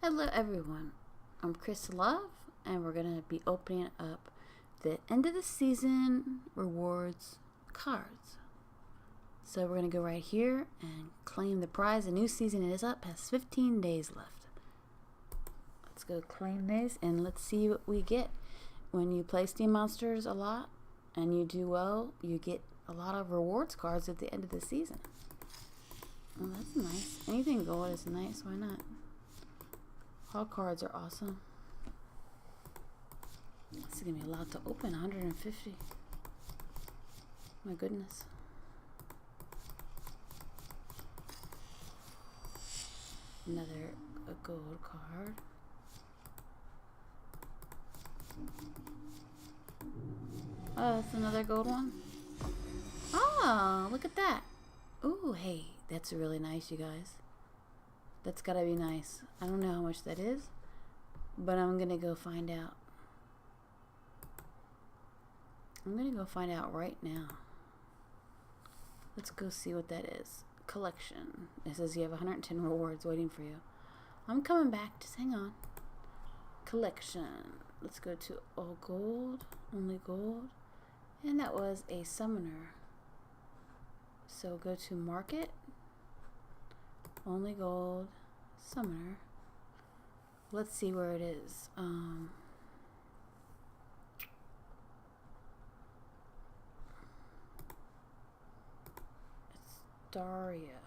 Hello everyone, I'm Chris Love and we're going to be opening up the end of the season rewards cards. So we're going to go right here and claim the prize. The new season is up, has 15 days left. Let's go claim these and let's see what we get. When you play Steam Monsters a lot and you do well, you get a lot of rewards cards at the end of the season. Oh, that's nice. Anything gold is nice, why not? All cards are awesome. This is going to be a lot to open. 150. My goodness. Another gold card. Oh, that's another gold one. Oh, look at that. Ooh, hey, that's really nice, you guys. That's gotta be nice. I don't know how much that is, but I'm gonna go find out. I'm gonna go find out right now. Let's go see what that is. Collection. It says you have 110 rewards waiting for you. I'm coming back. Just hang on. Collection. Let's go to all gold. Only gold. And that was a summoner. So go to market. Only gold, summoner. Let's see where it is. It's Daria.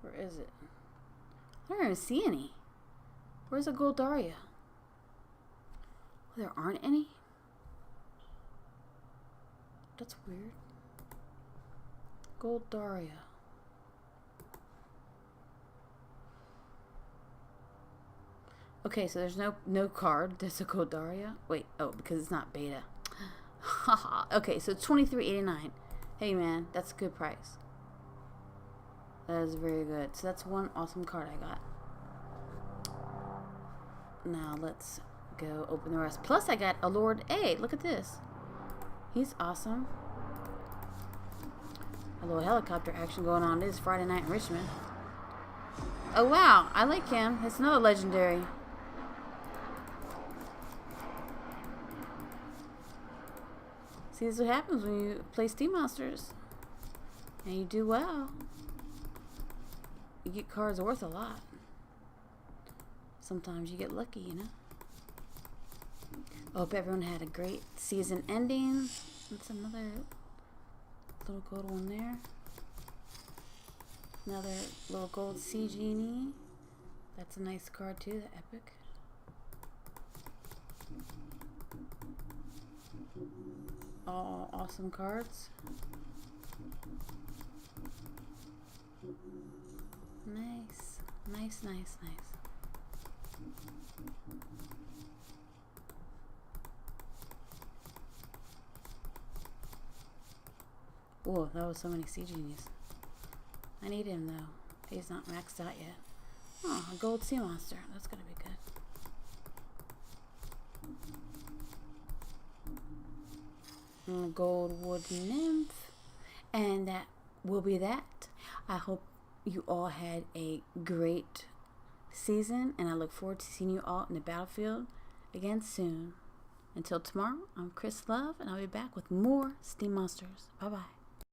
Where is it? I don't even see any. Where's a gold Daria? Oh, there aren't any? That's weird. Gold Daria. Okay, so there's no card. There's a gold Daria. Wait, oh, because it's not beta. Haha. Okay, so it's $23.89. Hey man, that's a good price. That is very good. So that's one awesome card I got. Now let's go open the rest. Plus I got a Lord A. Look at this. He's awesome. A little helicopter action going on. This is Friday night in Richmond. Oh wow, I like him. It's another legendary. See, this is what happens when you play Steam Monsters and you do well. You get cards worth a lot. Sometimes you get lucky, you know. I hope everyone had a great season ending. That's another little gold one there. Another little gold Sea Genie. That's a nice card too, the epic. All awesome cards. Nice. Nice, nice, nice. Whoa, that was so many Sea Genies. I need him though. He's not maxed out yet. Oh, a gold sea monster. That's gonna be good. And a gold wood nymph. And that will be that. I hope you all had a great season, and I look forward to seeing you all in the battlefield again soon. Until tomorrow, I'm Chris Love, and I'll be back with more Steam Monsters. Bye bye.